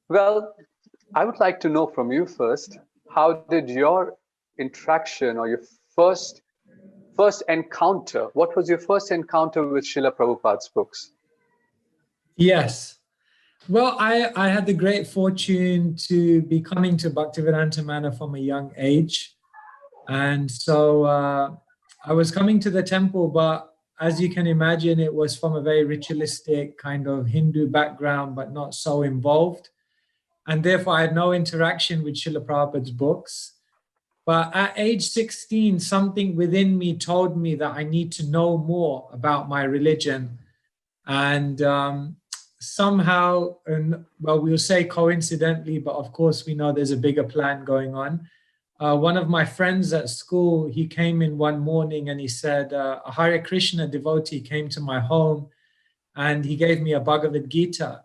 Well, I would like to know from you first, how did your interaction or your first encounter, what was your first encounter with Srila Prabhupada's books? Yes. Well, I had the great fortune to be coming to Bhaktivedanta Manor from a young age. And so I was coming to the temple, but as you can imagine, it was from a very ritualistic kind of Hindu background, but not so involved. And therefore, I had no interaction with Srila Prabhupada's books. But at age 16, something within me told me that I need to know more about my religion. And somehow, and well, we'll say coincidentally, but of course, we know there's a bigger plan going on. One of my friends at school, he came in one morning and he said, a Hare Krishna devotee came to my home and he gave me a Bhagavad Gita.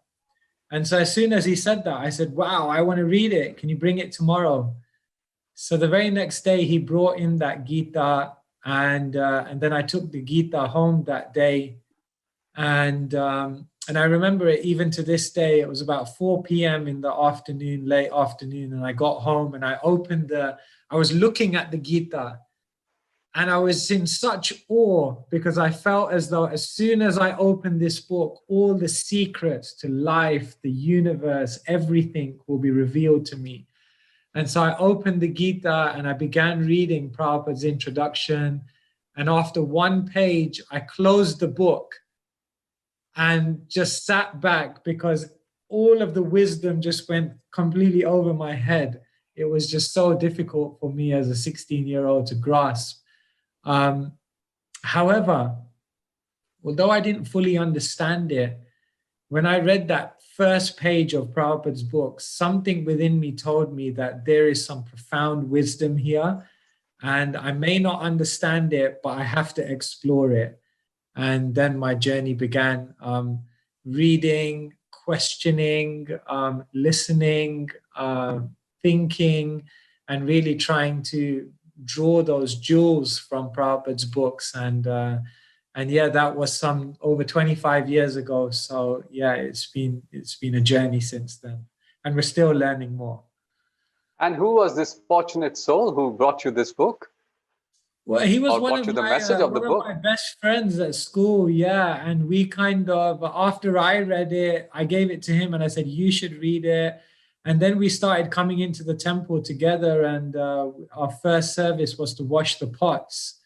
And so as soon as he said that, I said, wow, I want to read it. Can you bring it tomorrow? So the very next day, he brought in that Gita, and then I took the Gita home that day. And I remember it even to this day. It was about 4 p.m. in the afternoon, late afternoon, and I got home and I was looking at the Gita, and I was in such awe because I felt as though as soon as I opened this book, all the secrets to life, the universe, everything will be revealed to me. And so I opened the Gita and I began reading Prabhupada's introduction. And after one page, I closed the book and just sat back because all of the wisdom just went completely over my head. It was just so difficult for me as a 16-year-old to grasp. However, although I didn't fully understand it, when I read that first page of Prabhupada's book, something within me told me that there is some profound wisdom here, and I may not understand it, but I have to explore it. And then my journey began, reading, questioning, listening, thinking, and really trying to draw those jewels from Prabhupada's books. And yeah, that was some over 25 years ago. So yeah, it's been a journey since then, and we're still learning more. And who was this fortunate soul who brought you this book? Well, he was one of my best friends at school, yeah. And we kind of, after I read it, I gave it to him and I said, you should read it. And then we started coming into the temple together, and our first service was to wash the pots.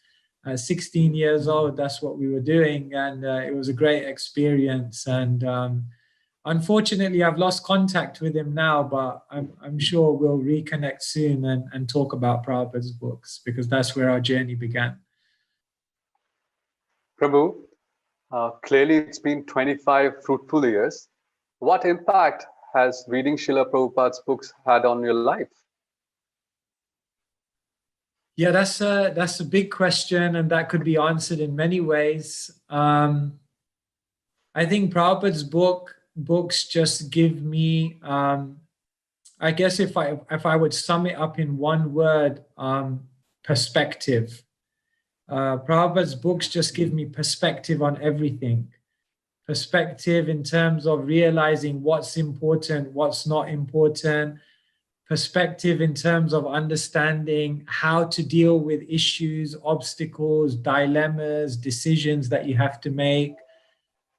16 years old, that's what we were doing. And it was a great experience. And unfortunately, I've lost contact with him now, but I'm sure we'll reconnect soon and talk about Prabhupada's books, because that's where our journey began. Prabhu, clearly it's been 25 fruitful years. What impact has reading Srila Prabhupada's books had on your life? Yeah, that's a big question, and that could be answered in many ways. I think Prabhupada's books just give me, I guess if I would sum it up in one word, perspective. Prabhupada's books just give me perspective on everything. Perspective in terms of realizing what's important, what's not important. Perspective in terms of understanding how to deal with issues, obstacles, dilemmas, decisions that you have to make.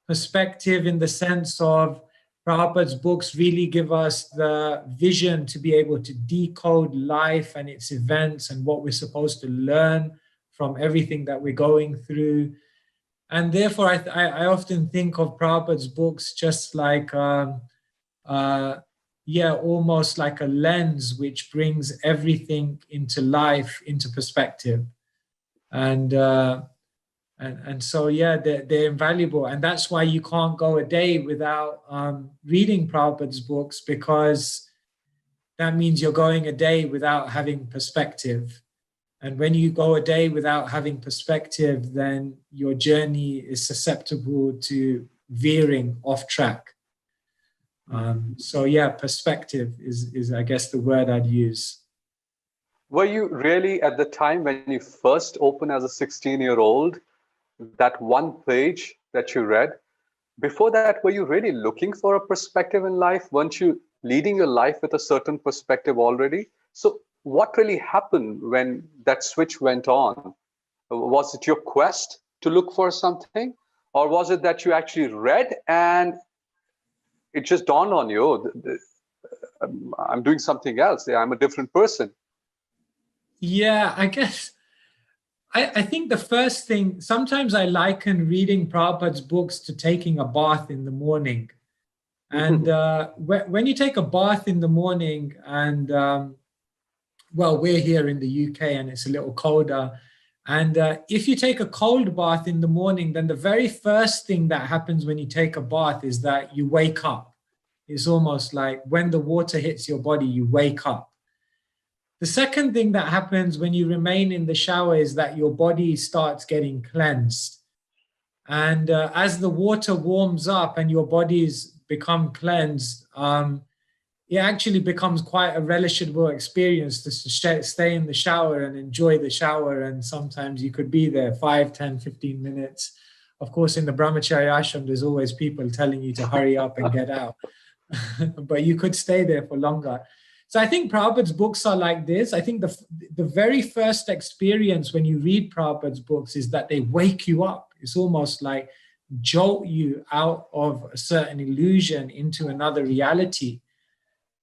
Perspective in the sense of Prabhupada's books really give us the vision to be able to decode life and its events and what we're supposed to learn from everything that we're going through. And therefore, I often think of Prabhupada's books just like, almost like a lens which brings everything into life, into perspective. And so, yeah, they're invaluable. And that's why you can't go a day without reading Prabhupada's books, because that means you're going a day without having perspective. And when you go a day without having perspective, then your journey is susceptible to veering off track. So yeah, perspective is I guess the word I'd use. Were you really, at the time when you first opened as a 16-year-old, that one page that you read, before that, were you really looking for a perspective in life? Weren't you leading your life with a certain perspective already. So what really happened when that switch went on? Was it your quest to look for something, or was it that you actually read and it just dawned on you, oh, I'm doing something else, I'm a different person? Yeah, I guess I think the first thing, sometimes I liken reading Prabhupada's books to taking a bath in the morning. And when you take a bath in the morning, and well, we're here in the UK and it's a little colder. And if you take a cold bath in the morning, then the very first thing that happens when you take a bath is that you wake up. It's almost like when the water hits your body, you wake up. The second thing that happens when you remain in the shower is that your body starts getting cleansed. And as the water warms up and your bodies become cleansed, it actually becomes quite a relishable experience to stay in the shower and enjoy the shower. And sometimes you could be there 5, 10, 15 minutes. Of course, in the Brahmacharya ashram, there's always people telling you to hurry up and get out. But you could stay there for longer. So I think Prabhupada's books are like this. I think the very first experience when you read Prabhupada's books is that they wake you up. It's almost like jolt you out of a certain illusion into another reality.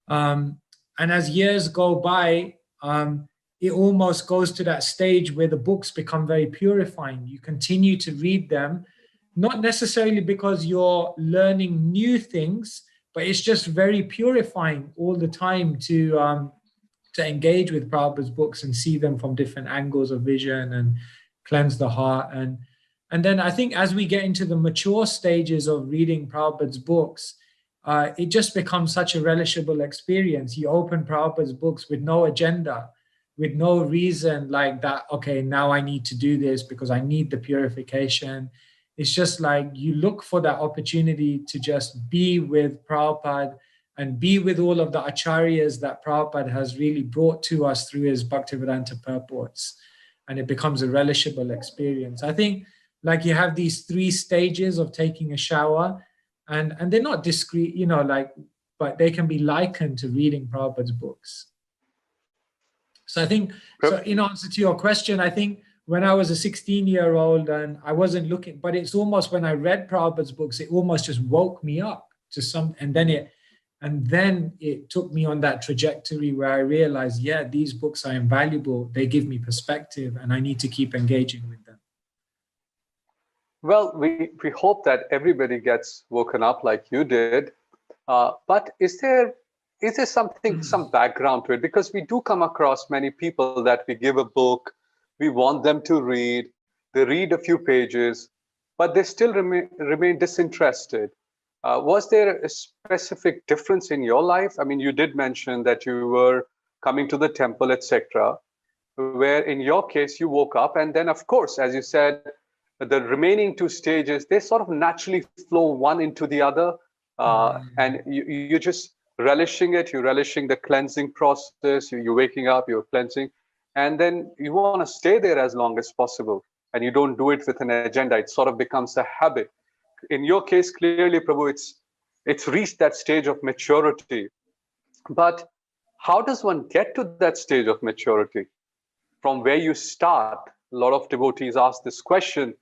And as years go by, it almost goes to that stage where the books become very purifying. You continue to read them, not necessarily because you're learning new things, but it's just very purifying all the time to engage with Prabhupada's books and see them from different angles of vision and cleanse the heart. And then I think as we get into the mature stages of reading Prabhupada's books, it just becomes such a relishable experience. You open Prabhupada's books with no agenda, with no reason like that, okay, now I need to do this because I need the purification. It's just like you look for that opportunity to just be with Prabhupada and be with all of the acharyas that Prabhupada has really brought to us through his Bhaktivedanta purports. And it becomes a relishable experience. I think like you have these 3 stages of taking a shower, and they're not discrete, but they can be likened to reading Prabhupada's books. So I think, so in answer to your question, I think when I was a 16-year-old and I wasn't looking, but it's almost when I read Prabhupada's books, it almost just woke me up to some, and then it took me on that trajectory where I realized, yeah, these books are invaluable. They give me perspective and I need to keep engaging with them. Well, we hope that everybody gets woken up like you did. But is there something, some background to it? Because we do come across many people that we give a book, we want them to read, they read a few pages, but they still remain disinterested. Was there a specific difference in your life? I mean, you did mention that you were coming to the temple, etc., where in your case, you woke up and then, of course, as you said, the remaining 2 stages, they sort of naturally flow one into the other. And you're just relishing it, you're relishing the cleansing process, you're waking up, you're cleansing, and then you want to stay there as long as possible. And you don't do it with an agenda. It sort of becomes a habit. In your case, clearly, Prabhu, it's reached that stage of maturity. But how does one get to that stage of maturity? From where you start, a lot of devotees ask this question,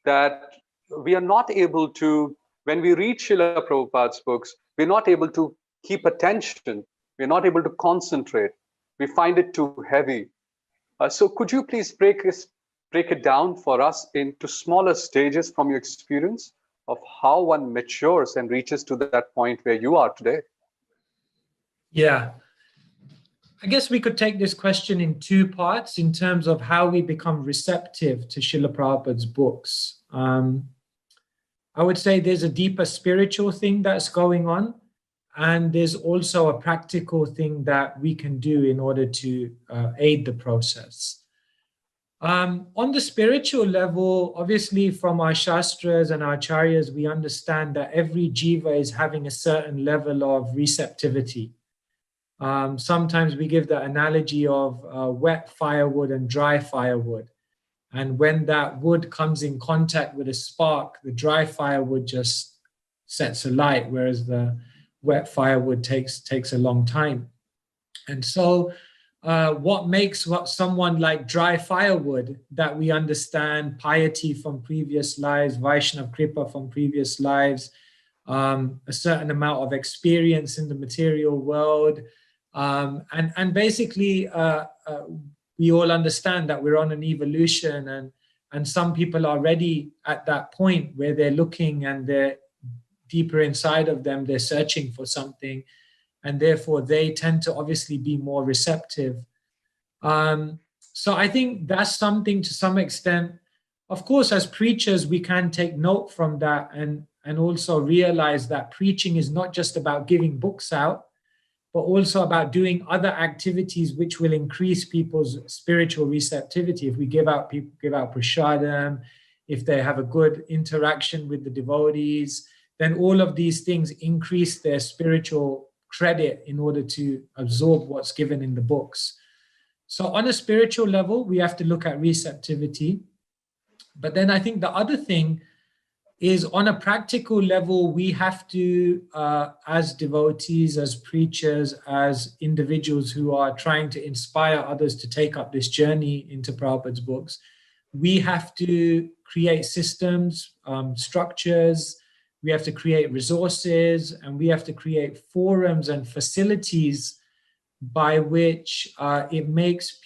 that we are not able to, when we read Srila Prabhupada's books, we're not able to keep attention. We're not able to concentrate. We find it too heavy. So could you please break it down for us into smaller stages from your experience of how one matures and reaches to that point where you are today? Yeah. I guess we could take this question in 2 parts in terms of how we become receptive to Srila Prabhupada's books. I would say there's a deeper spiritual thing that's going on, and there's also a practical thing that we can do in order to aid the process. On the spiritual level, obviously from our shastras and our acharyas, we understand that every jiva is having a certain level of receptivity. Sometimes we give the analogy of wet firewood and dry firewood. And when that wood comes in contact with a spark, the dry firewood just sets alight, whereas the wet firewood takes a long time. And so what makes someone like dry firewood, that we understand piety from previous lives, Vaishnav Kripa from previous lives, a certain amount of experience in the material world, and basically we all understand that we're on an evolution, and some people are already at that point where they're looking, and they're deeper inside of them, they're searching for something, and therefore they tend to obviously be more receptive. So I think that's something to some extent. Of course, as preachers, we can take note from that, and also realize that preaching is not just about giving books out, but also about doing other activities which will increase people's spiritual receptivity. If we give out prasadam, if they have a good interaction with the devotees, then all of these things increase their spiritual credit in order to absorb what's given in the books. So on a spiritual level, we have to look at receptivity. But then I think the other thing is, on a practical level, we have to, as devotees, as preachers, as individuals who are trying to inspire others to take up this journey into Prabhupada's books, we have to create systems, structures, we have to create resources, and we have to create forums and facilities by which it makes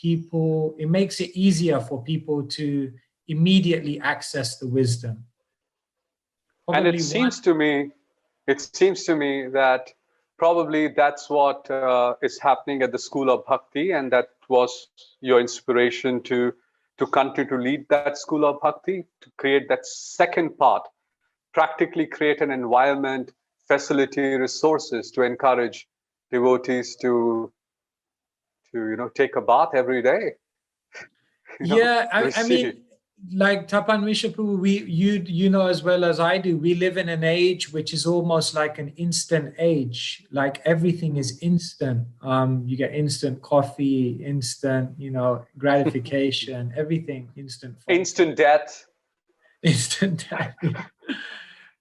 it easier for people to immediately access the wisdom. And it seems to me that probably that's what is happening at the School of Bhakti, and that was your inspiration to continue to lead that School of Bhakti, to create that second part, practically create an environment, facility, resources to encourage devotees to take a bath every day. I mean, like Tapan Vishaprabhu, you know as well as I do, we live in an age which is almost like an instant age. Like everything is instant. You get instant coffee, instant, gratification, everything instant. Instant death. Instant death.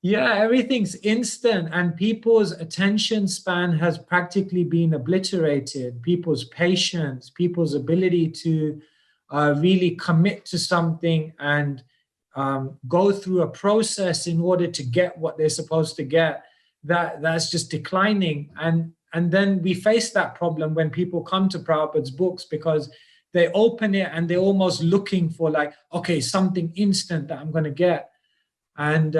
Yeah, everything's instant, and people's attention span has practically been obliterated. People's patience, people's ability to really commit to something and go through a process in order to get what they're supposed to get, that's just declining. And then we face that problem when people come to Prabhupada's books, because they open it and they're almost looking for something instant that I'm going to get. And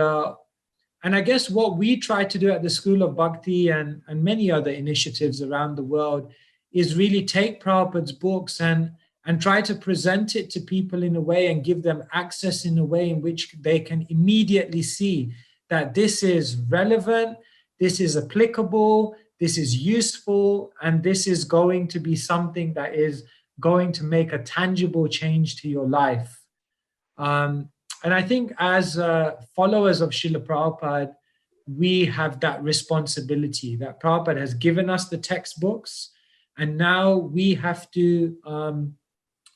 I guess what we try to do at the School of Bhakti and many other initiatives around the world is really take Prabhupada's books and try to present it to people in a way and give them access in a way in which they can immediately see that this is relevant, this is applicable, this is useful, and this is going to be something that is going to make a tangible change to your life. And I think as followers of Srila Prabhupada, we have that responsibility that Prabhupada has given us the textbooks, and now we have to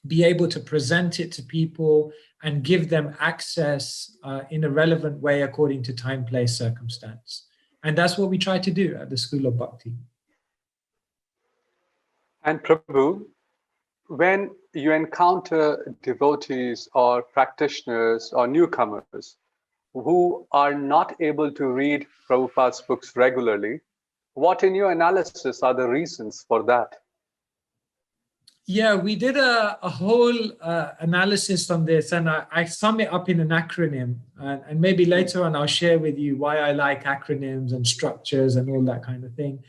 be able to present it to people and give them access in a relevant way according to time, place, circumstance. And that's what we try to do at the School of Bhakti. And Prabhu, when you encounter devotees or practitioners or newcomers who are not able to read Prabhupada's books regularly, what in your analysis are the reasons for that? Yeah, we did a whole analysis on this, and I sum it up in an acronym. And maybe later on I'll share with you why I like acronyms and structures and all that kind of thing.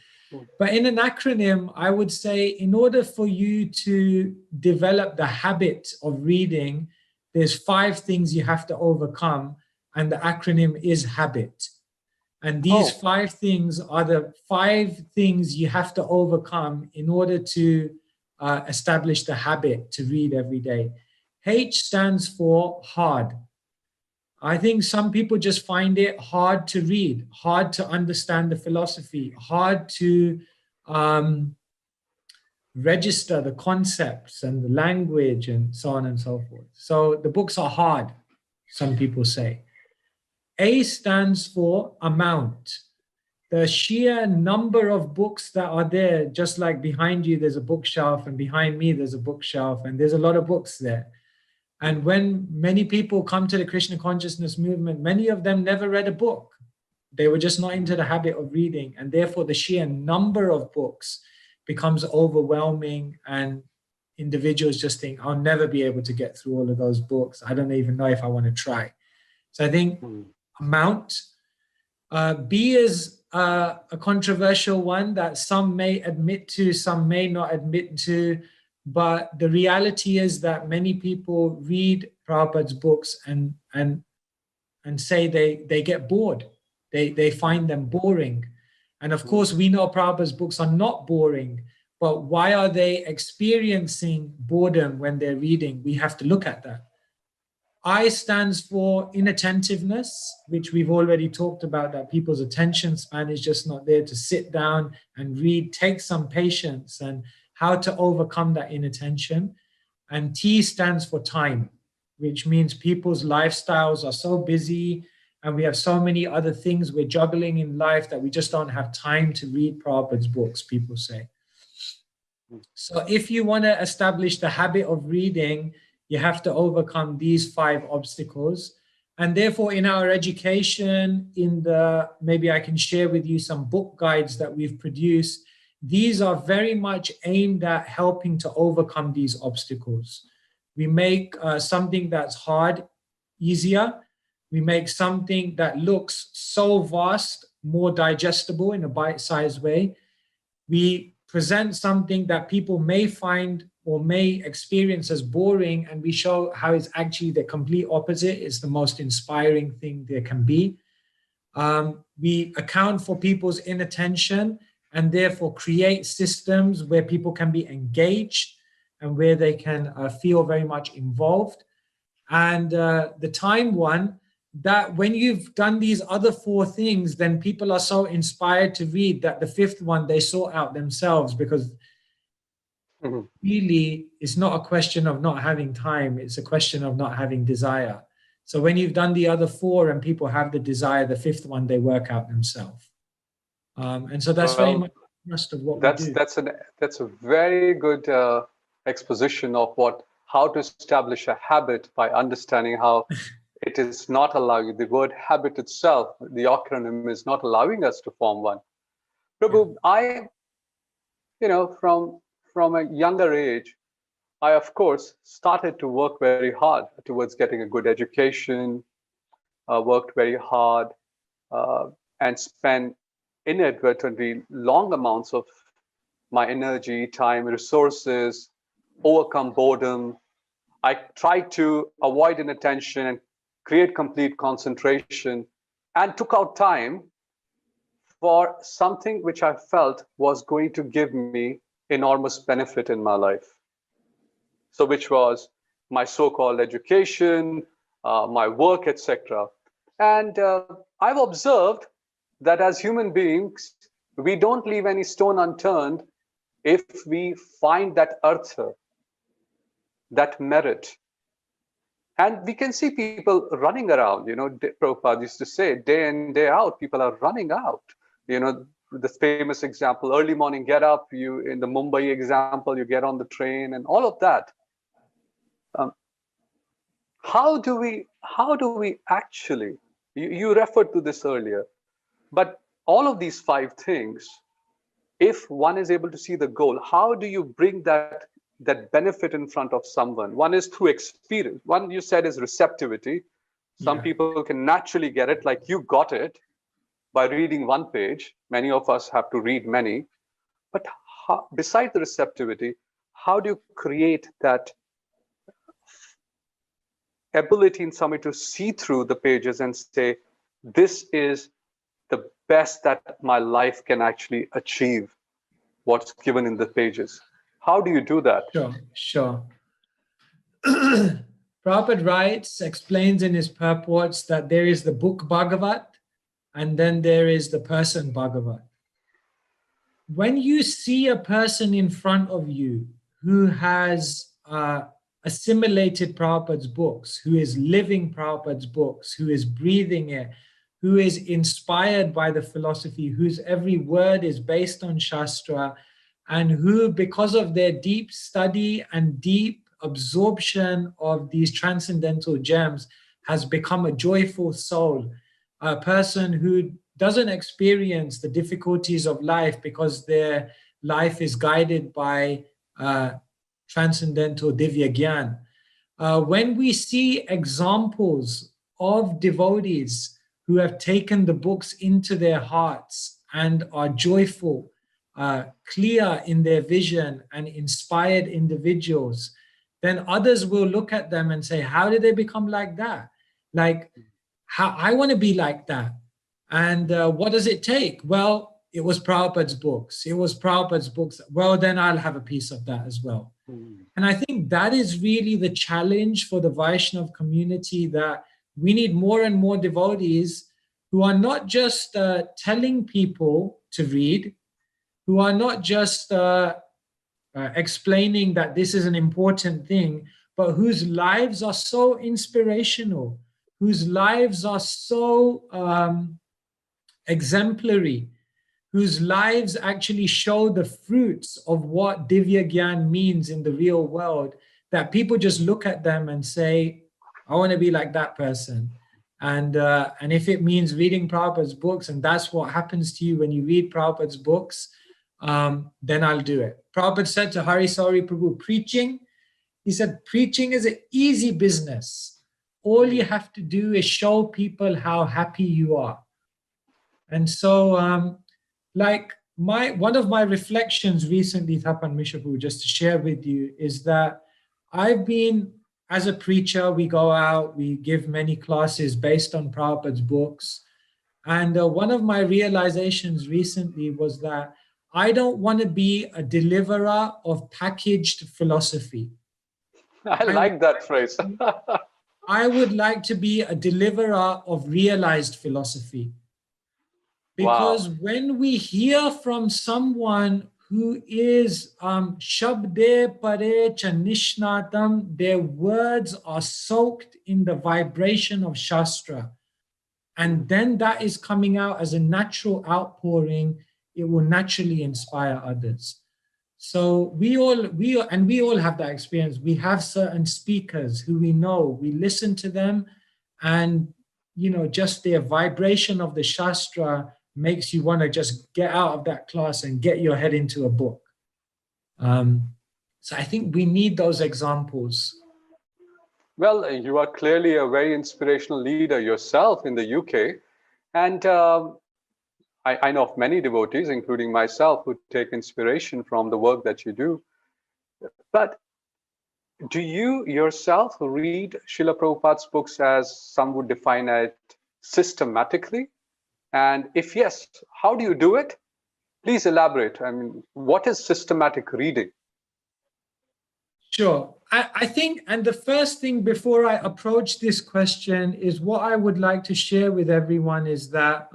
But in an acronym, I would say, in order for you to develop the habit of reading, there's 5 things you have to overcome, and the acronym is habit. And these 5 things are the 5 things you have to overcome in order to establish the habit to read every day. H stands for hard. I think some people just find it hard to read, hard to understand the philosophy, hard to register the concepts and the language and so on and so forth. So the books are hard, some people say. A stands for amount. the sheer number of books that are there, just like behind you, there's a bookshelf, and behind me, there's a bookshelf, and there's a lot of books there. And when many people come to the Krishna consciousness movement, many of them never read a book. They were just not into the habit of reading. And therefore, the sheer number of books becomes overwhelming. And individuals just think, I'll never be able to get through all of those books. I don't even know if I want to try. So I think amount. B is a controversial one that some may admit to, some may not admit to. But the reality is that many people read Prabhupada's books and say they get bored. They find them boring. And of course, we know Prabhupada's books are not boring, but why are they experiencing boredom when they're reading? We have to look at that. I stands for inattentiveness, which we've already talked about, that people's attention span is just not there to sit down and read. Take some patience and how to overcome that inattention. And T stands for time, which means people's lifestyles are so busy and we have so many other things we're juggling in life that we just don't have time to read Prabhupada's books, people say. So if you want to establish the habit of reading, you have to overcome these 5 obstacles. And therefore, in our education, maybe I can share with you some book guides that we've produced. These are very much aimed at helping to overcome these obstacles. We make something that's hard easier. We make something that looks so vast more digestible in a bite-sized way. We present something that people may find or may experience as boring, and we show how it's actually the complete opposite. It's the most inspiring thing there can be. We account for people's inattention and therefore create systems where people can be engaged and where they can feel very much involved. And the time one, that when you've done these other 4 things, then people are so inspired to read that the 5th one they sort out themselves, because really it's not a question of not having time, it's a question of not having desire. So when you've done the other 4 and people have the desire, the 5th one they work out themselves. And so that's very much the rest of what we do. That's a very good exposition of how to establish a habit by understanding how it is not allowing, the word habit itself, the acronym is not allowing us to form one. Prabhu, from a younger age, I, of course, started to work very hard towards getting a good education, worked very hard, and spent inadvertently long amounts of my energy, time, resources, overcome boredom. I tried to avoid inattention and create complete concentration, and took out time for something which I felt was going to give me enormous benefit in my life. So which was my so-called education, my work, etc. And I've observed that as human beings, we don't leave any stone unturned if we find that artha, that merit. And we can see people running around, Prabhupada used to say, day in, day out, people are running out. The famous example, early morning get up, in the Mumbai example, you get on the train and all of that. How do we actually, you referred to this earlier, but all of these 5 things, if one is able to see the goal, how do you bring that benefit in front of someone? One is through experience. One you said is receptivity. Some people can naturally get it, like you got it by reading 1 page. Many of us have to read many. But beside the receptivity, how do you create that ability in somebody to see through the pages and say, this is the best that my life can actually achieve, what's given in the pages? How do you do that? Sure. Prabhupada explains in his purports that there is the book Bhagavat and then there is the person Bhagavat. When you see a person in front of you who has assimilated Prabhupada's books, who is living Prabhupada's books, who is breathing it, who is inspired by the philosophy, whose every word is based on Shastra, and who, because of their deep study and deep absorption of these transcendental gems, has become a joyful soul, a person who doesn't experience the difficulties of life because their life is guided by transcendental Divya Gyan. When we see examples of devotees who have taken the books into their hearts and are joyful, clear in their vision and inspired individuals, then others will look at them and say, how did they become like that? Like, how I want to be like that. And what does it take? Well, it was Prabhupada's books. It was Prabhupada's books. Well, then I'll have a piece of that as well. And I think that is really the challenge for the Vaishnav community, that we need more and more devotees who are not just telling people to read, who are not just explaining that this is an important thing, but whose lives are so inspirational, whose lives are so exemplary, whose lives actually show the fruits of what Divya Gyan means in the real world, that people just look at them and say, I want to be like that person. And if it means reading Prabhupada's books, and that's what happens to you when you read Prabhupada's books, then I'll do it. Prabhupada said to Hari Sauri Prabhu, preaching, he said, preaching is an easy business. All you have to do is show people how happy you are. And so, like one of my reflections recently, Thapan Mishapu, just to share with you, is that I've been, as a preacher, we go out, we give many classes based on Prabhupada's books. And one of my realizations recently was that I don't want to be a deliverer of packaged philosophy. I like that phrase. I would like to be a deliverer of realized philosophy. Because when we hear from someone who is Shabde Pare Chanishnatam, their words are soaked in the vibration of Shastra, and then that is coming out as a natural outpouring, it will naturally inspire others. So we all have that experience. We have certain speakers who we know, we listen to them, and just their vibration of the Shastra makes you want to just get out of that class and get your head into a book. So I think we need those examples. Well, you are clearly a very inspirational leader yourself in the UK. And I know of many devotees, including myself, who take inspiration from the work that you do. But do you yourself read Srila Prabhupada's books as some would define it systematically? And if yes, how do you do it? Please elaborate. I mean, what is systematic reading? Sure. I think, and the first thing before I approach this question is what I would like to share with everyone is that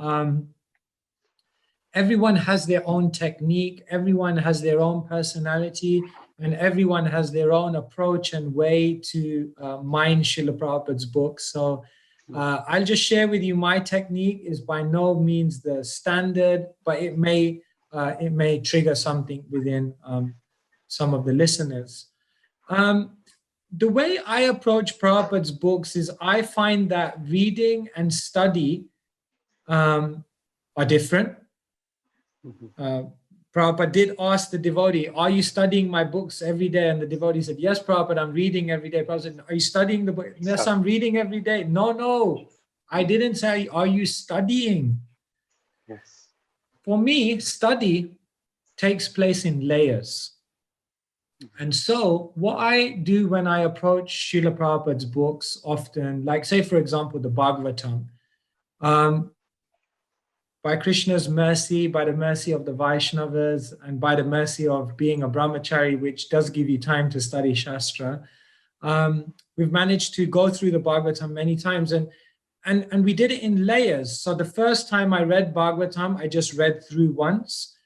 everyone has their own technique, everyone has their own personality, and everyone has their own approach and way to mine Srila Prabhupada's books. So I'll just share with you, my technique is by no means the standard, but it may trigger something within some of the listeners. The way I approach Prabhupada's books is I find that reading and study are different. Prabhupada did ask the devotee, are you studying my books every day? And the devotee said, yes, Prabhupada, I'm reading every day. Prabhupada said, are you studying the book? Yes, I'm reading every day. No, I didn't say, are you studying? Yes. For me, study takes place in layers. And so what I do when I approach Srila Prabhupada's books often, like say, for example, the Bhagavatam, by Krishna's mercy, by the mercy of the Vaishnavas, and by the mercy of being a brahmachari, which does give you time to study Shastra, we've managed to go through the Bhagavatam many times, and we did it in layers. So the first time I read Bhagavatam, I just read through once.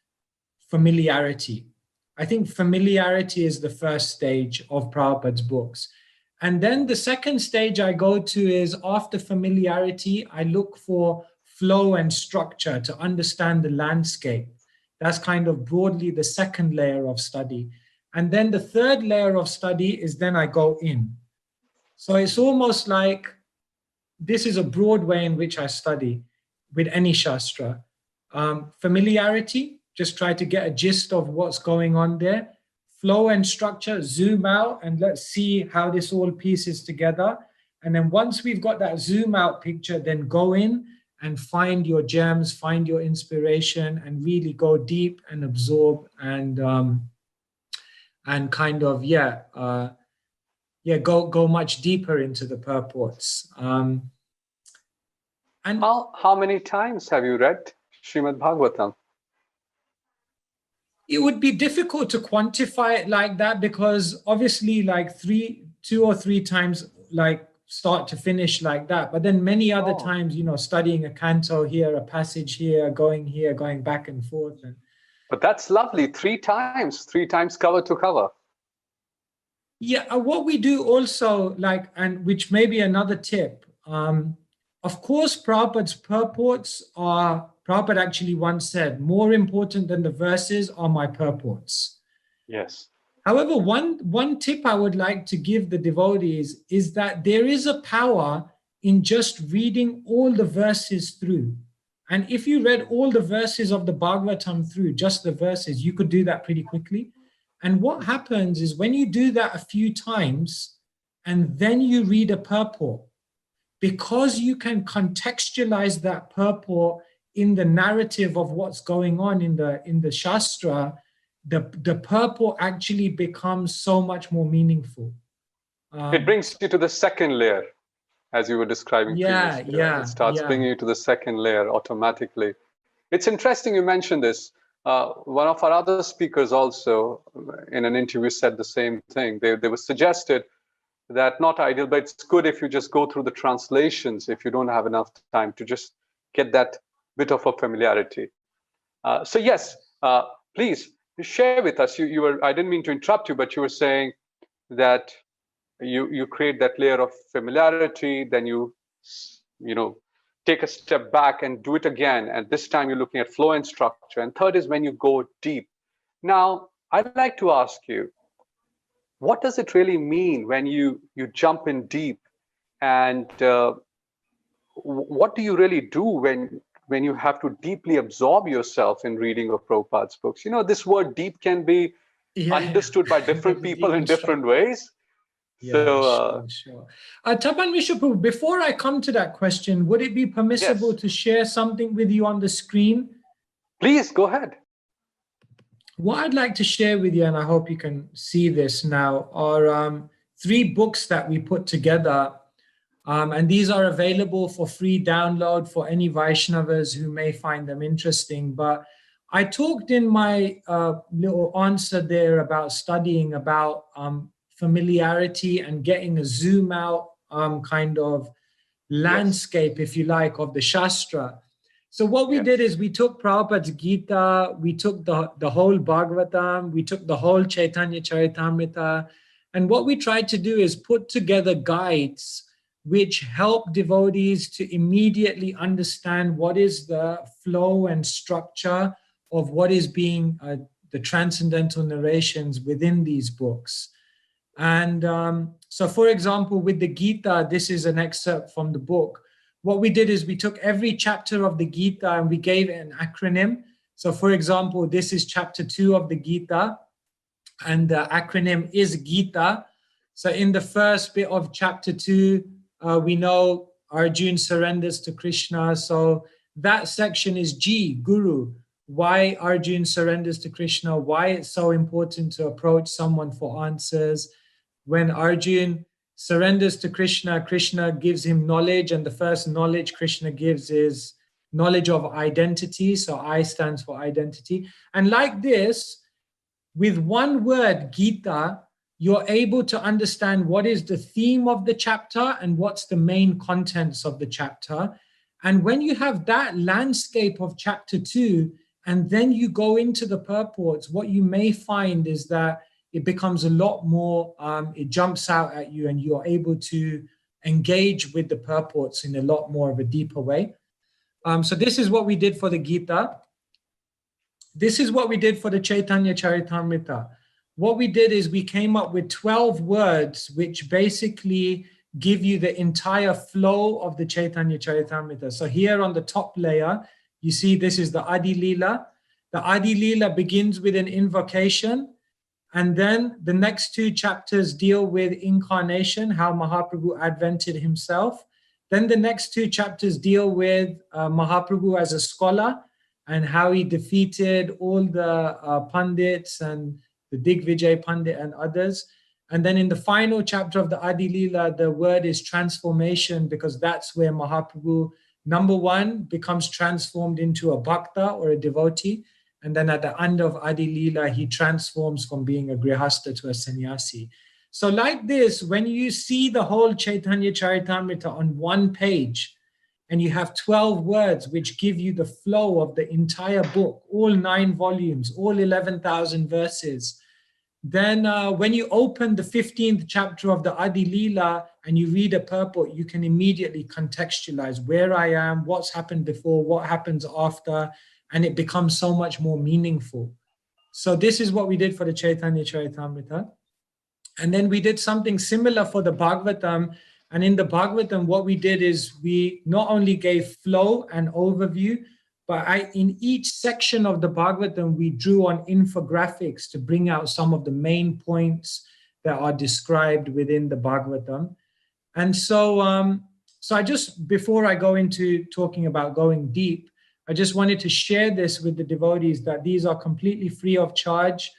Familiarity. I think familiarity is the first stage of Prabhupada's books. And then the second stage I go to is after familiarity, I look for flow and structure, to understand the landscape. That's kind of broadly the second layer of study. And then the third layer of study is then I go in. So it's almost like this is a broad way in which I study with any Shastra. Familiarity, just try to get a gist of what's going on there. Flow and structure, zoom out and let's see how this all pieces together. And then once we've got that zoom out picture, then go in and find your gems, find your inspiration, and really go deep and absorb and kind of go much deeper into the purports. And how many times have you read Srimad Bhagavatam? It would be difficult to quantify it like that, because obviously like 2 or 3 times, like start to finish like that. But then many other times, you know, studying a canto here, a passage here, going back and forth. But that's lovely. 3 times cover to cover. Yeah, what we do also, like, and which may be another tip, of course, Prabhupada's purports are, Prabhupada actually once said, more important than the verses are my purports. Yes. However, one tip I would like to give the devotees is that there is a power in just reading all the verses through. And if you read all the verses of the Bhagavatam through, just the verses, you could do that pretty quickly. And what happens is when you do that a few times and then you read a purport, because you can contextualize that purport in the narrative of what's going on in the Shastra, the purport actually becomes so much more meaningful. It brings you to the second layer, as you were describing previously. It starts bringing you to the second layer automatically. It's interesting you mentioned this. One of our other speakers also in an interview said the same thing. They were suggested that not ideal, but it's good if you just go through the translations if you don't have enough time to just get that bit of a familiarity. So yes, please share with us. You were, I didn't mean to interrupt you, but you were saying that you create that layer of familiarity, then you take a step back and do it again. And this time you're looking at flow and structure. And third is when you go deep. Now, I'd like to ask you, what does it really mean when you jump in deep? And what do you really do when you have to deeply absorb yourself in reading of Prabhupada's books? You know, this word deep can be understood by different people in different ways. Yeah, sure. Tapan Vishapu, before I come to that question, would it be permissible to share something with you on the screen? Please, go ahead. What I'd like to share with you, and I hope you can see this now, are 3 books that we put together. And these are available for free download for any Vaishnavas who may find them interesting. But I talked in my little answer there about studying about familiarity and getting a zoom out kind of landscape, if you like, of the Shastra. So what we did is we took Prabhupada's Gita, we took the whole Bhagavatam, we took the whole Chaitanya Charitamrita, and what we tried to do is put together guides which help devotees to immediately understand what is the flow and structure of what is being the transcendental narrations within these books. And so, for example, with the Gita, this is an excerpt from the book. What we did is we took every chapter of the Gita and we gave it an acronym. So, for example, this is chapter 2 of the Gita, and the acronym is Gita. So in the first bit of chapter 2, we know Arjuna surrenders to Krishna. So that section is G, Guru. Why Arjuna surrenders to Krishna, why it's so important to approach someone for answers. When Arjuna surrenders to Krishna, Krishna gives him knowledge, and the first knowledge Krishna gives is knowledge of identity. So I stands for identity. And like this, with one word, Gita, you're able to understand what is the theme of the chapter and what's the main contents of the chapter. And when you have that landscape of chapter 2, and then you go into the purports, what you may find is that it becomes a lot more, it jumps out at you and you're able to engage with the purports in a lot more of a deeper way. So this is what we did for the Gita. This is what we did for the Chaitanya Charitamrita. What we did is we came up with 12 words which basically give you the entire flow of the Chaitanya Charitamrita. So here on the top layer, you see this is the Adi Leela. The Adi Leela begins with an invocation, and then the next two chapters deal with incarnation, how Mahaprabhu advented himself. Then the next two chapters deal with Mahaprabhu as a scholar and how he defeated all the Pandits and the Digvijay Pandit and others. And then in the final chapter of the Adi Leela, the word is transformation, because that's where Mahaprabhu, number one, becomes transformed into a bhakta or a devotee. And then at the end of Adi Leela, he transforms from being a grihastha to a sannyasi. So like this, when you see the whole Chaitanya Charitamrita on one page, and you have 12 words which give you the flow of the entire book, all 9 volumes, all 11,000 verses, then when you open the 15th chapter of the Adi Leela and you read a purport, you can immediately contextualize where I am, what's happened before, what happens after, and it becomes so much more meaningful. So this is what we did for the Chaitanya Charitamrita. And then we did something similar for the Bhagavatam. And in the Bhagavatam, what we did is we not only gave flow and overview, but in each section of the Bhagavatam, we drew on infographics to bring out some of the main points that are described within the Bhagavatam. And so I just, before I go into talking about going deep, I just wanted to share this with the devotees that these are completely free of charge.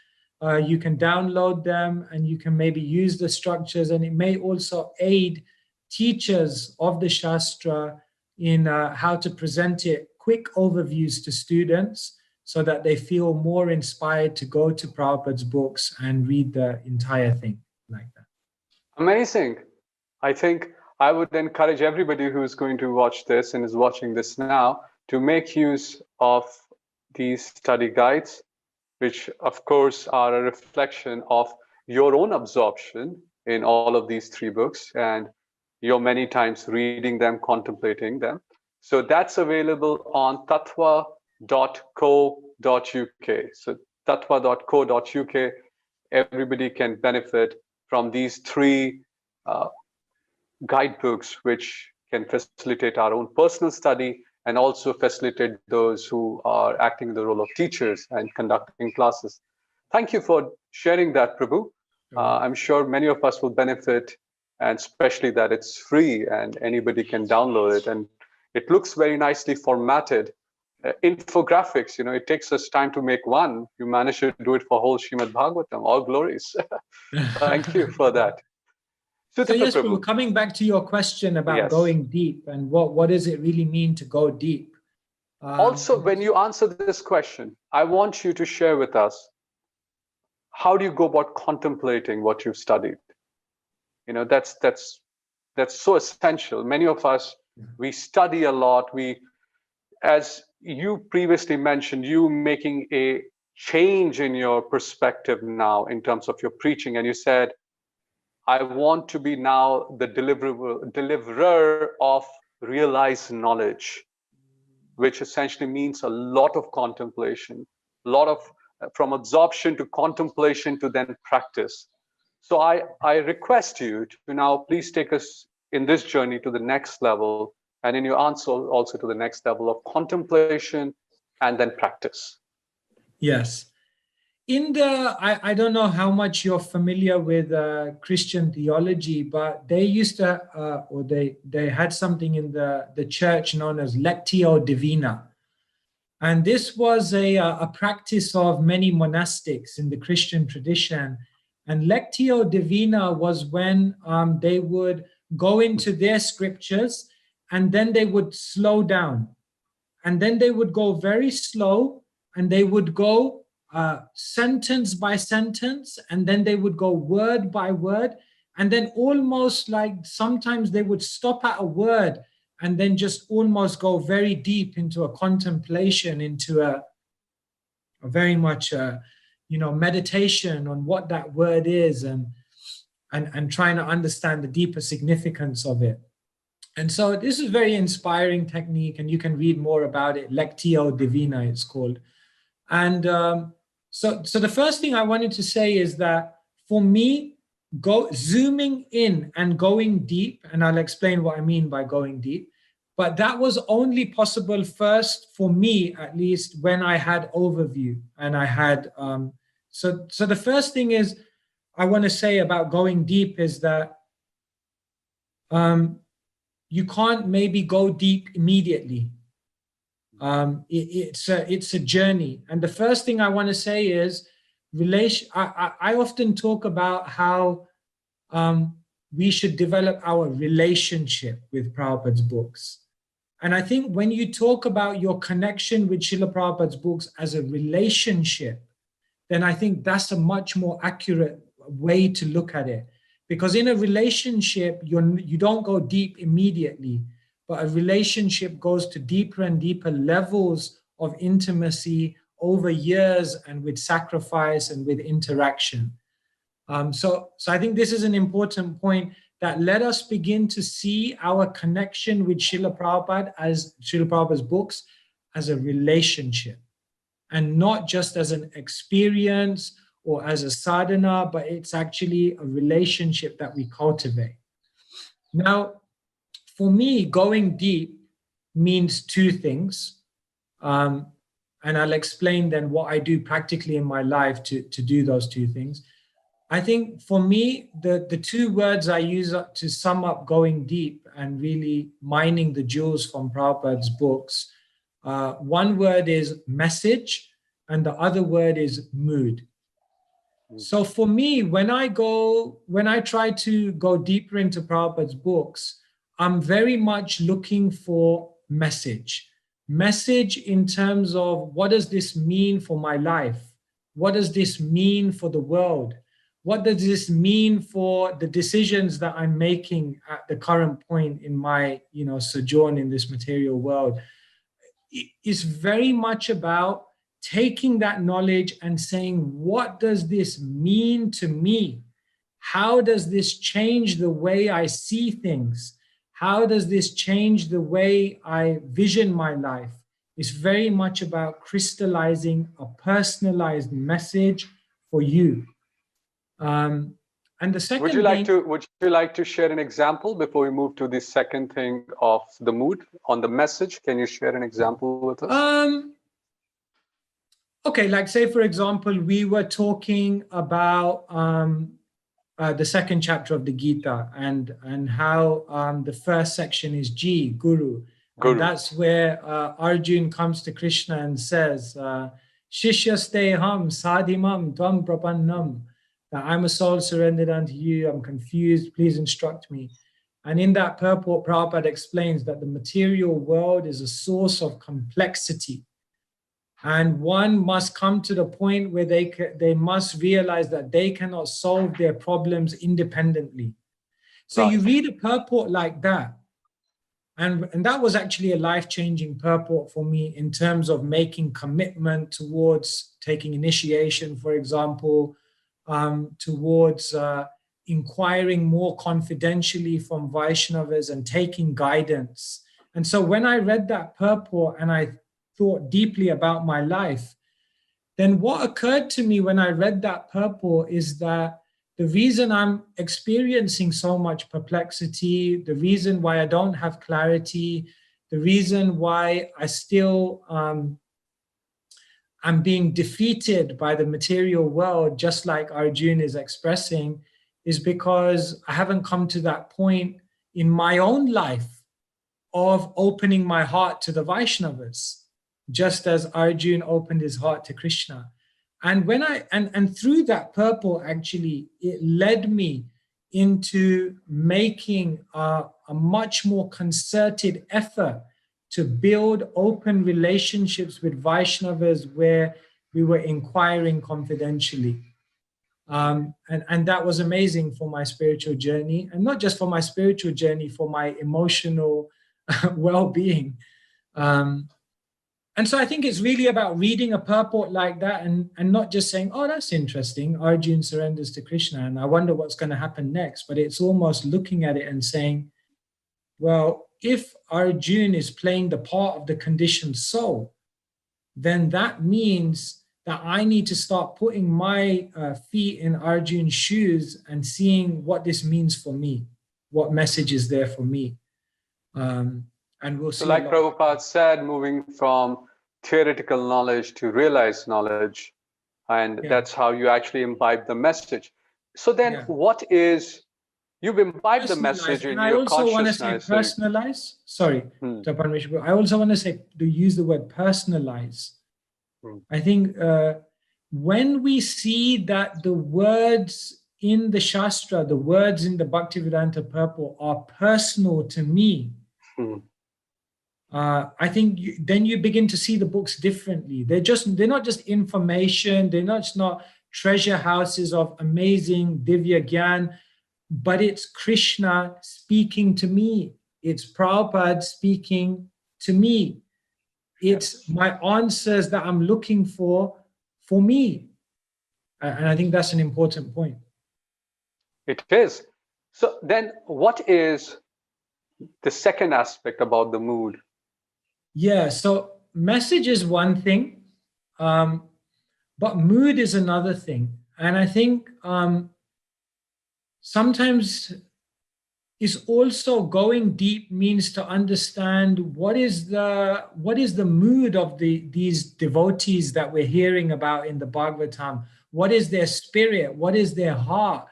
You can download them and you can maybe use the structures, and it may also aid teachers of the Shastra in how to present it, quick overviews to students so that they feel more inspired to go to Prabhupada's books and read the entire thing like that. Amazing. I think I would encourage everybody who's going to watch this and is watching this now to make use of these study guides, which of course are a reflection of your own absorption in all of these 3 books and your many times reading them, contemplating them. So that's available on tattva.co.uk. So tattva.co.uk, everybody can benefit from these 3 guidebooks, which can facilitate our own personal study and also facilitate those who are acting the role of teachers and conducting classes. Thank you for sharing that, Prabhu. I'm sure many of us will benefit, and especially that it's free and anybody can download it. And it looks very nicely formatted. Infographics, it takes us time to make one. You managed to do it for whole Srimad Bhagavatam. All glories. Thank you for that. So yes, Prabhu, coming back to your question about going deep and what does it really mean to go deep? Also, when you answer this question, I want you to share with us, how do you go about contemplating what you've studied? That's so essential. Many of us, we study a lot. As you previously mentioned, you making a change in your perspective now in terms of your preaching, and you said, I want to be now the deliverer of realized knowledge, which essentially means a lot of contemplation, a lot of from absorption to contemplation to then practice. So I request you to now please take us in this journey to the next level, and in your answer also to the next level of contemplation and then practice. Yes. I don't know how much you're familiar with Christian theology, but they used to, or they had something in the church known as Lectio Divina. And this was a practice of many monastics in the Christian tradition. And Lectio Divina was when they would go into their scriptures and then they would slow down. And then they would go very slow and they would go sentence by sentence, and then they would go word by word, and then almost like sometimes they would stop at a word and then just almost go very deep into a contemplation, into a very much meditation on what that word is and trying to understand the deeper significance of it. And so this is a very inspiring technique, and you can read more about it. Lectio Divina, it's called. And so the first thing I wanted to say is that for me, zooming in and going deep, and I'll explain what I mean by going deep, but that was only possible first for me, at least, when I had overview and I had, so the first thing is I want to say about going deep is that you can't maybe go deep immediately. It's a journey. And the first thing I want to say is I often talk about how we should develop our relationship with Prabhupada's books. And I think when you talk about your connection with Srila Prabhupada's books as a relationship, then I think that's a much more accurate way to look at it. Because in a relationship, you don't go deep immediately, but a relationship goes to deeper and deeper levels of intimacy over years and with sacrifice and with interaction. So I think this is an important point, that let us begin to see our connection with Srila Prabhupada as Srila Prabhupada's books as a relationship, and not just as an experience or as a sadhana, but it's actually a relationship that we cultivate. Now, for me, going deep means two things. And I'll explain then what I do practically in my life to do those two things. I think for me, the two words I use to sum up going deep and really mining the jewels from Prabhupada's books, one word is message, and the other word is mood. So for me, when I try to go deeper into Prabhupada's books, I'm very much looking for message in terms of, what does this mean for my life? What does this mean for the world? What does this mean for the decisions that I'm making at the current point in my, sojourn in this material world? It's very much about taking that knowledge and saying, what does this mean to me? How does this change the way I see things? How does this change the way I vision my life? It's very much about crystallizing a personalized message for you. And the second would you like to share an example before we move to the second thing of the mood on the message? Can you share an example with us? Okay, like say, for example, we were talking about the second chapter of the Gita, and how the first section is G, Guru. And that's where Arjun comes to Krishna and says, Shishyasteham sadhimam tvam prapannam, that I'm a soul surrendered unto you, I'm confused, please instruct me. And in that purport, Prabhupada explains that the material world is a source of complexity. And one must come to the point where they must realize that they cannot solve their problems independently. So you read a purport like that, and that was actually a life-changing purport for me in terms of making commitment towards taking initiation, for example, towards inquiring more confidentially from Vaishnavas and taking guidance. And so when I read that purport and I thought deeply about my life, then what occurred to me when I read that purport is that the reason I'm experiencing so much perplexity, the reason why I don't have clarity, the reason why I still I'm being defeated by the material world, just like Arjun is expressing, is because I haven't come to that point in my own life of opening my heart to the Vaishnavas, just as Arjun opened his heart to Krishna. And when and through that purport, actually, it led me into making a much more concerted effort to build open relationships with Vaishnavas where we were inquiring confidentially. And that was amazing for my spiritual journey, and not just for my spiritual journey, for my emotional well-being. And so I think it's really about reading a purport like that and not just saying, oh, that's interesting, Arjun surrenders to Krishna, and I wonder what's going to happen next. But it's almost looking at it and saying, well, if Arjuna is playing the part of the conditioned soul, then that means that I need to start putting my feet in Arjuna's shoes and seeing what this means for me, what message is there for me. And we'll see. So like Prabhupada said, moving from theoretical knowledge to realized knowledge, and that's how you actually imbibe the message. So then what is, you've imbibed the message in your consciousness. I also want to say personalize. Sorry, I also want to say, to use the word personalize. I think when we see that the words in the Shastra, the words in the Bhaktivedanta purport are personal to me, I think then you begin to see the books differently. They're not just information. They're not treasure houses of amazing Divya Gyan, but it's Krishna speaking to me. It's Prabhupada speaking to me. It's my answers that I'm looking for me. And I think that's an important point. It is. So then what is the second aspect about the mood? Yeah, so message is one thing, but mood is another thing. And I think sometimes it's also going deep means to understand what is the mood of these devotees that we're hearing about in the Bhagavatam. What is their spirit? What is their heart?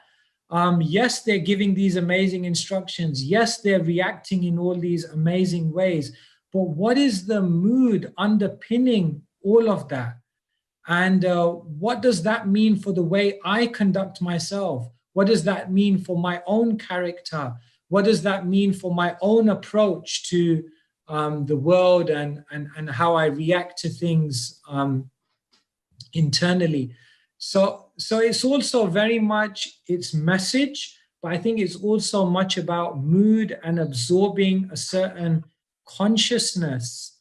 Yes, they're giving these amazing instructions. Yes, they're reacting in all these amazing ways. But what is the mood underpinning all of that? And what does that mean for the way I conduct myself? What does that mean for my own character? What does that mean for my own approach to the world and how I react to things internally? So it's also very much its message, but I think it's also much about mood and absorbing a certain consciousness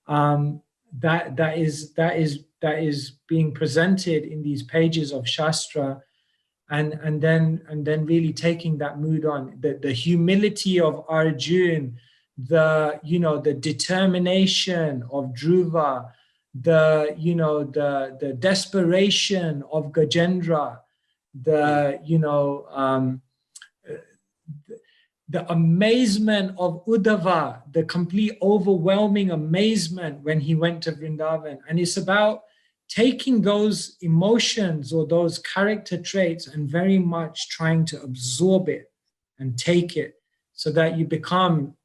that is being presented in these pages of Shastra, and then really taking that mood on. The humility of Arjuna, the determination of Dhruva, the desperation of Gajendra, the amazement of Uddhava, the complete overwhelming amazement when he went to Vrindavan. And it's about taking those emotions or those character traits and very much trying to absorb it and take it so that you become,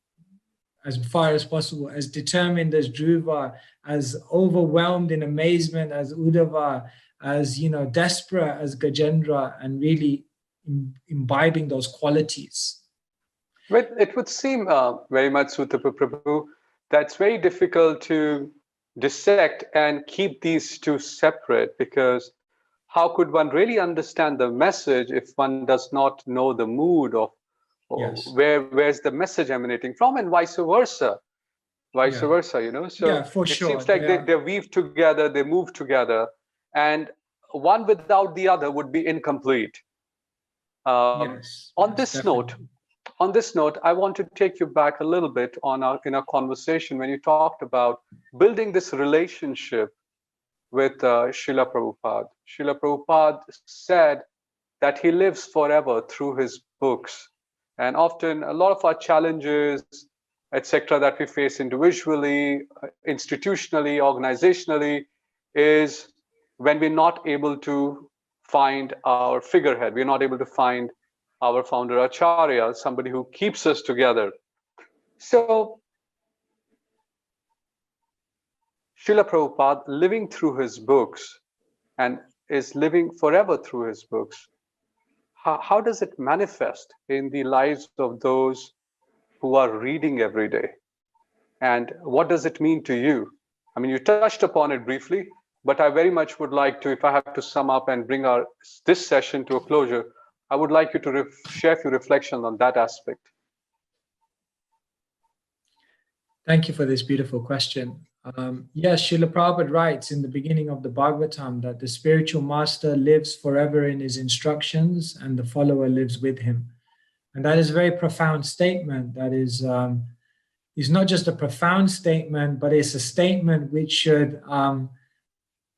as far as possible, as determined as Dhruva, as overwhelmed in amazement as Uddhava, as desperate as Gajendra, and really imbibing those qualities. But it would seem very much, Sutapa Prabhu, that's very difficult to dissect and keep these two separate, because how could one really understand the message if one does not know the mood of where's the message emanating from, and vice versa, so for it sure. Seems like they weave together, they move together, and one without the other would be incomplete. On this note, I want to take you back a little bit in our conversation when you talked about building this relationship with Srila Prabhupada. Srila Prabhupada said that he lives forever through his books. And often a lot of our challenges, etc., that we face individually, institutionally, organizationally, is when we're not able to find our figurehead. We're not able to find our founder Acharya, somebody who keeps us together. So Srila Prabhupada, living through his books and is living forever through his books, how does it manifest in the lives of those who are reading every day? And what does it mean to you? I mean, you touched upon it briefly, but I very much would like to, if I have to sum up and bring this session to a closure, I would like you to share a few reflections on that aspect. Thank you for this beautiful question. Yes, Srila Prabhupada writes in the beginning of the Bhagavatam that the spiritual master lives forever in his instructions and the follower lives with him. And that is a very profound statement. That is not just a profound statement, but it's a statement which should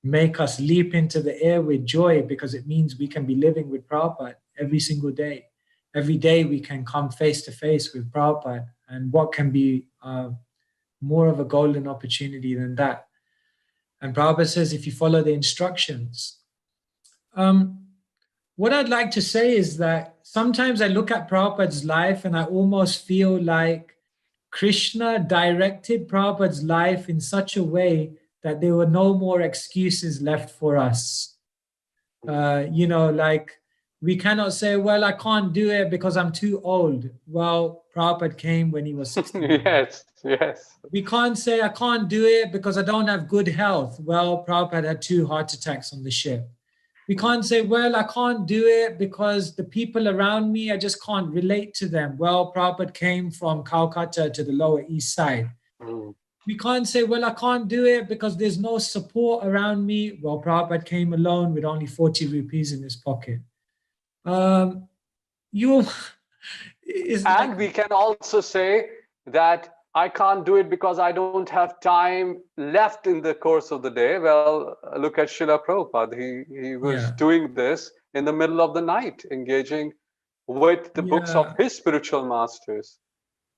make us leap into the air with joy, because it means we can be living with Prabhupada every single day. Every day we can come face to face with Prabhupada. And what can be more of a golden opportunity than that? And Prabhupada says, if you follow the instructions. What I'd like to say is that sometimes I look at Prabhupada's life and I almost feel like Krishna directed Prabhupada's life in such a way that there were no more excuses left for us. Like we cannot say, well, I can't do it because I'm too old. Well, Prabhupada came when he was 16. Yes. We can't say, I can't do it because I don't have good health. Well, Prabhupada had 2 heart attacks on the ship. We can't say, well, I can't do it because the people around me, I just can't relate to them. Well, Prabhupada came from Calcutta to the Lower East Side. We can't say, well, I can't do it because there's no support around me. Well, Prabhupada came alone with only 40 rupees in his pocket. And we can also say that I can't do it because I don't have time left in the course of the day. Well, look at Srila Prabhupada. He was doing this in the middle of the night, engaging with the books of his spiritual masters.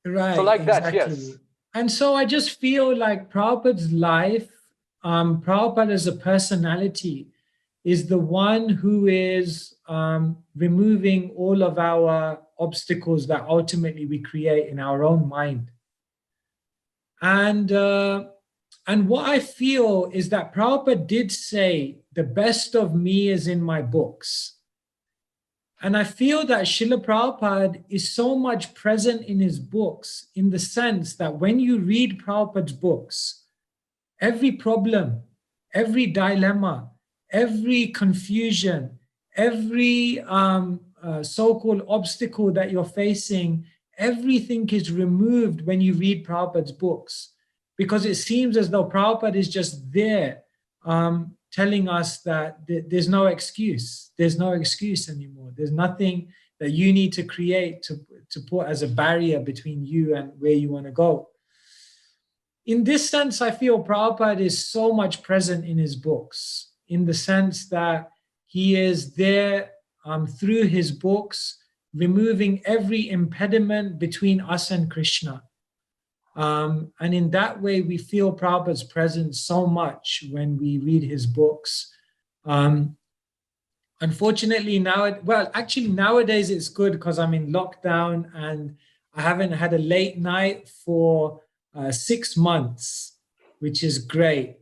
Right. So like exactly. that, yes. And so I just feel like Prabhupada's life, Prabhupada as a personality, is the one who is removing all of our obstacles that ultimately we create in our own mind. And what I feel is that Prabhupada did say, the best of me is in my books. And I feel that Srila Prabhupada is so much present in his books, in the sense that when you read Prabhupada's books, every problem, every dilemma, every confusion, every so-called obstacle that you're facing, everything is removed when you read Prabhupada's books, because it seems as though Prabhupada is just there telling us that there's no excuse. There's no excuse anymore. There's nothing that you need to create to put as a barrier between you and where you want to go. In this sense, I feel Prabhupada is so much present in his books, in the sense that he is there through his books, removing every impediment between us and Krishna. And in that way, we feel Prabhupada's presence so much when we read his books. Unfortunately, nowadays it's good because I'm in lockdown and I haven't had a late night for 6 months, which is great.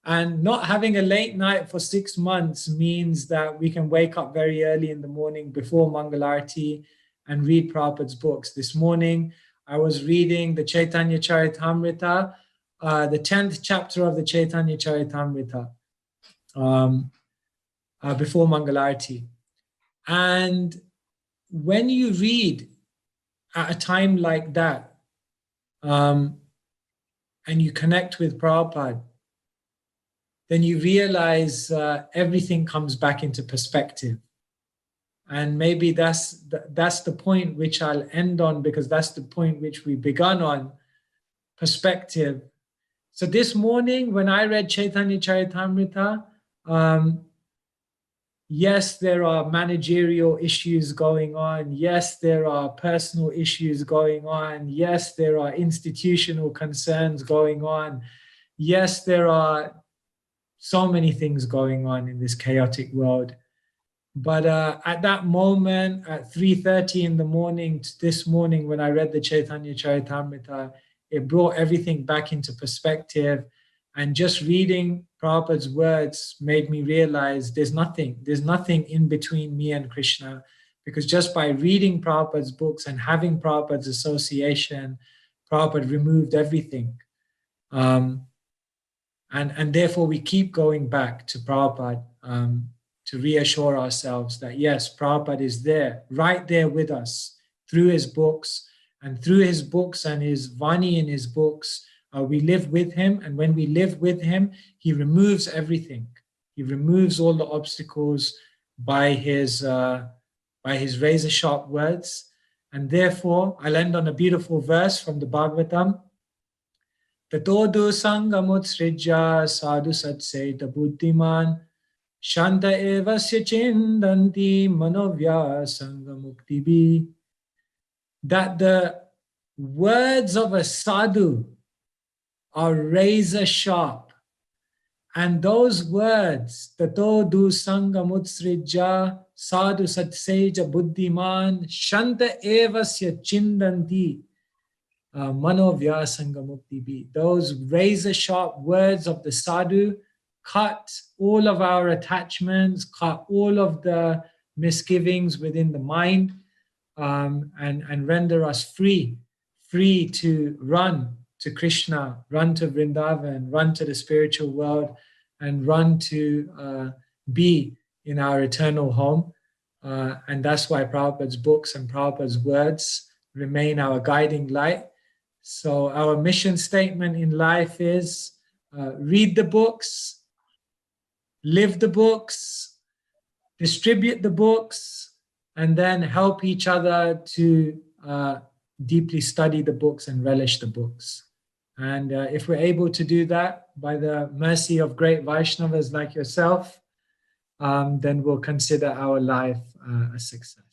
And not having a late night for 6 months means that we can wake up very early in the morning before Mangalarti and read Prabhupada's books. This morning, I was reading the Chaitanya Charitamrita, the 10th chapter of the Chaitanya Charitamrita before Mangalarti. And when you read at a time like that, and you connect with Prabhupada, then you realize everything comes back into perspective. And maybe that's the point which I'll end on, because that's the point which we begun on, perspective. So this morning, when I read Chaitanya Charitamrita, yes, there are managerial issues going on. Yes, there are personal issues going on. Yes, there are institutional concerns going on. Yes, there are so many things going on in this chaotic world. But at that moment, at 3:30 in the morning, this morning, when I read the Chaitanya Charitamrita, it brought everything back into perspective. And just reading Prabhupada's words made me realize there's nothing in between me and Krishna, because just by reading Prabhupada's books and having Prabhupada's association, Prabhupada removed everything. And therefore we keep going back to Prabhupada to reassure ourselves that yes, Prabhupada is there, right there with us through his books, and through his books and his Vani in his books, we live with him. And when we live with him, he removes everything. He removes all the obstacles by his by his razor-sharp words. And therefore, I'll end on a beautiful verse from the Bhagavatam. Tatodu sangamutsrija sadhu satseta buddhiman shanta evasya chindanti manovya sangamuktibi. That the words of a sadhu are razor sharp, and those words, Tatodu sangamutsrija sadhu satseja buddhiman shanta evasya chindanti manovya sangamuktibi. Those razor sharp words of the sadhu cut all of our attachments, cut all of the misgivings within the mind, and render us free to run to Krishna, run to Vrindavan, run to the spiritual world, and run to be in our eternal home. And that's why Prabhupada's books and Prabhupada's words remain our guiding light. So our mission statement in life is read the books, live the books, distribute the books, and then help each other to deeply study the books and relish the books. And if we're able to do that by the mercy of great Vaishnavas like yourself, then we'll consider our life a success.